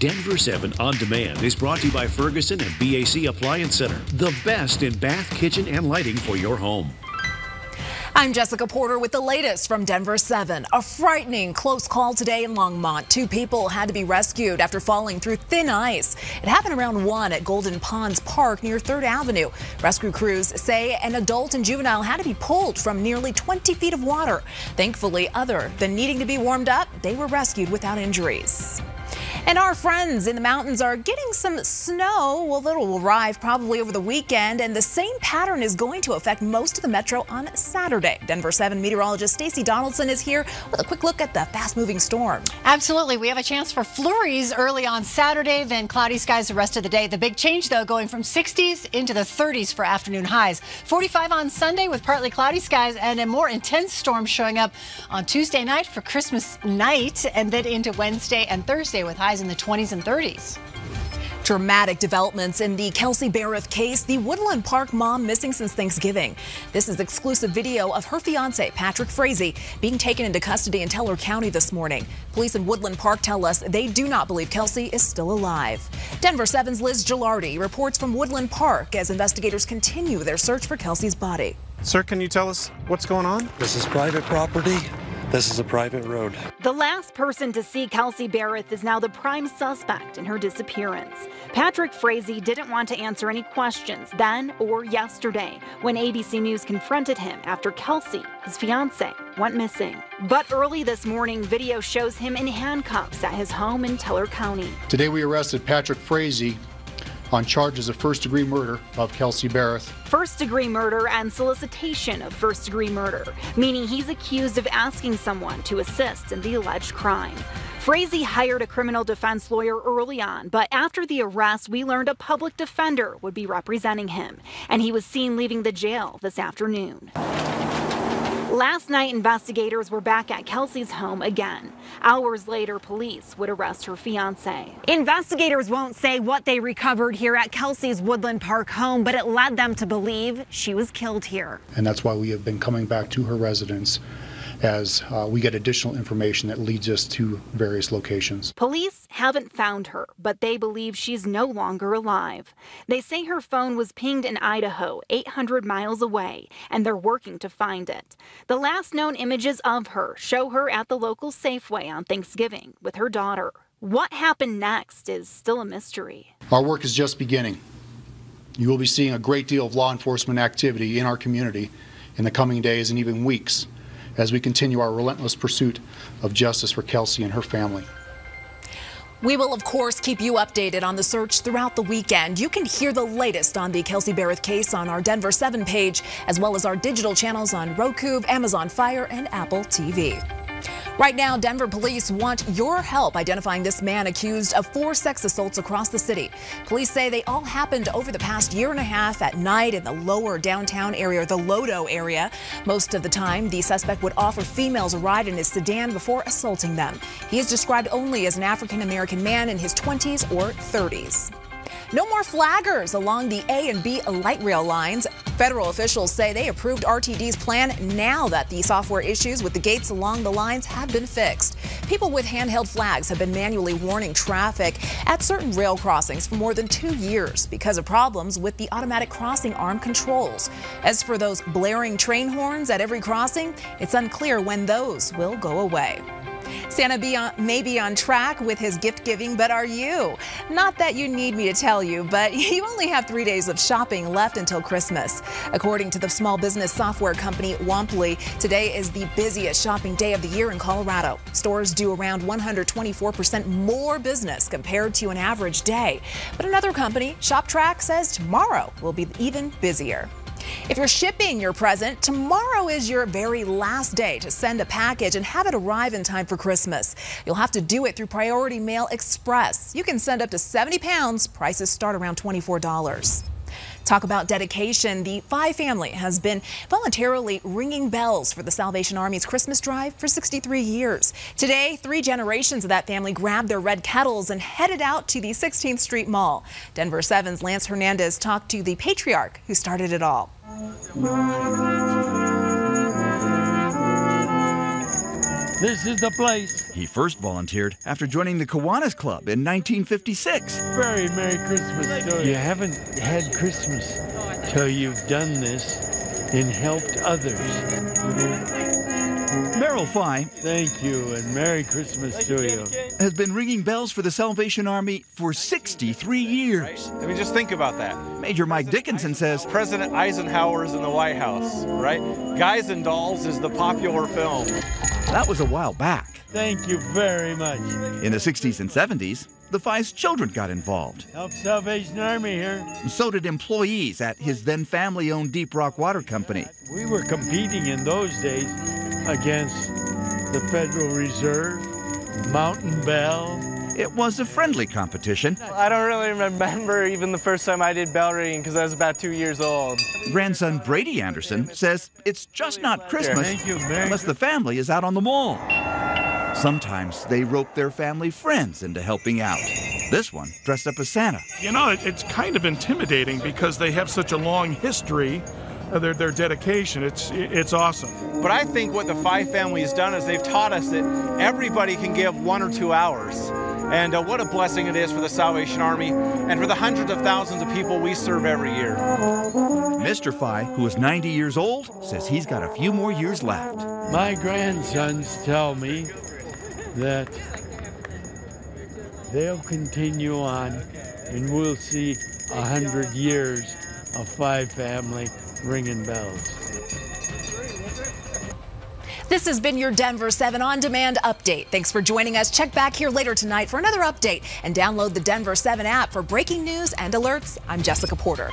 Denver 7 On Demand is brought to you by Ferguson and BAC Appliance Center, the best in bath, kitchen, and lighting for your home. I'm Jessica Porter with the latest from Denver 7. A frightening close call today in Longmont. 2 people had to be rescued after falling through thin ice. It happened around 1 at Golden Ponds Park near 3rd Avenue. Rescue crews say an adult and juvenile had to be pulled from nearly 20 feet of water. Thankfully, other than needing to be warmed up, they were rescued without injuries. And our friends in the mountains are getting some snow. Well, it'll arrive probably over the weekend, and the same pattern is going to affect most of the metro on Saturday. Denver 7 meteorologist Stacey Donaldson is here with a quick look at the fast-moving storm. Absolutely. We have a chance for flurries early on Saturday, then cloudy skies the rest of the day. The big change, though, going from 60s into the 30s for afternoon highs. 45 on Sunday with partly cloudy skies and a more intense storm showing up on Tuesday night for Christmas night, and then into Wednesday and Thursday with highs in the 20s and 30s. Dramatic developments in the Kelsey Bharath case, the Woodland Park mom missing since Thanksgiving. This is exclusive video of her fiance, Patrick Frazee, being taken into custody in Teller County this morning. Police in Woodland Park tell us they do not believe Kelsey is still alive. Denver 7's Liz Gilardi reports from Woodland Park as investigators continue their search for Kelsey's body. Sir, can you tell us what's going on? This is private property. This is a private road. The last person to see Kelsey Bharath is now the prime suspect in her disappearance. Patrick Frazee didn't want to answer any questions then or yesterday when ABC News confronted him after Kelsey, his fiance, went missing. But early this morning, video shows him in handcuffs at his home in Teller County. Today we arrested Patrick Frazee on charges of first-degree murder of Kelsey Bharath. First-degree murder and solicitation of first-degree murder, meaning he's accused of asking someone to assist in the alleged crime. Frazee hired a criminal defense lawyer early on, but after the arrest, we learned a public defender would be representing him, and he was seen leaving the jail this afternoon. Last night, investigators were back at Kelsey's home again. Hours later, police would arrest her fiance. Investigators won't say what they recovered here at Kelsey's Woodland Park home, but it led them to believe she was killed here. And that's why we have been coming back to her residence as we get additional information that leads us to various locations. Police haven't found her, but they believe she's no longer alive. They say her phone was pinged in Idaho, 800 miles away, and they're working to find it. The last known images of her show her at the local Safeway on Thanksgiving with her daughter. What happened next is still a mystery. Our work is just beginning. You will be seeing a great deal of law enforcement activity in our community in the coming days and even weeks, as we continue our relentless pursuit of justice for Kelsey and her family. We will, of course, keep you updated on the search throughout the weekend. You can hear the latest on the Kelsey Bharath case on our Denver 7 page, as well as our digital channels on Roku, Amazon Fire, and Apple TV. Right now, Denver police want your help identifying this man accused of 4 sex assaults across the city. Police say they all happened over the past year and a half at night in the lower downtown area, the Lodo area. Most of the time, the suspect would offer females a ride in his sedan before assaulting them. He is described only as an African-American man in his 20s or 30s. No more flaggers along the A and B light rail lines. Federal officials say they approved RTD's plan now that the software issues with the gates along the lines have been fixed. People with handheld flags have been manually warning traffic at certain rail crossings for more than 2 years because of problems with the automatic crossing arm controls. As for those blaring train horns at every crossing, it's unclear when those will go away. Santa may be on track with his gift giving, but are you? Not that you need me to tell you, but you only have 3 days of shopping left until Christmas. According to the small business software company Womply, today is the busiest shopping day of the year in Colorado. Stores do around 124% more business compared to an average day. But another company, ShopTrack, says tomorrow will be even busier. If you're shipping your present, tomorrow is your very last day to send a package and have it arrive in time for Christmas. You'll have to do it through Priority Mail Express. You can send up to 70 pounds. Prices start around $24. Talk about dedication. The Five family has been voluntarily ringing bells for the Salvation Army's Christmas drive for 63 years. Today, 3 generations of that family grabbed their red kettles and headed out to the 16th Street Mall. Denver 7's Lance Hernandez talked to the patriarch who started it all. This is the place. He first volunteered after joining the Kiwanis Club in 1956. Very Merry Christmas to you. You haven't had Christmas till you've done this and helped others. Merrill Fye, thank you, and Merry Christmas to you, has been ringing bells for the Salvation Army for 63 years. I mean, just think about that. Major Mike Dickinson says President Eisenhower's in the White House, right? Guys and Dolls is the popular film. That was a while back. Thank you very much. In the 60s and 70s, the Fye's children got involved. Help Salvation Army here. So did employees at his then family-owned Deep Rock Water Company. We were competing in those days against the Federal Reserve, Mountain Bell. It was a friendly competition. I don't really remember even the first time I did bell ringing because I was about 2 years old. Grandson Brady Anderson says it's just not Christmas unless the family is out on the mall. Sometimes they rope their family friends into helping out. This one dressed up as Santa. You know, it's kind of intimidating because they have such a long history of their dedication. It's awesome. But I think what the Fye family has done is they've taught us that everybody can give 1 or 2 hours. And what a blessing it is for the Salvation Army and for the hundreds of thousands of people we serve every year. Mr. Fye, who is 90 years old, says he's got a few more years left. My grandsons tell me that they'll continue on and we'll see 100 years of Fye family ringing bells. This has been your Denver 7 On Demand update. Thanks for joining us. Check back here later tonight for another update and download the Denver 7 app for breaking news and alerts. I'm Jessica Porter.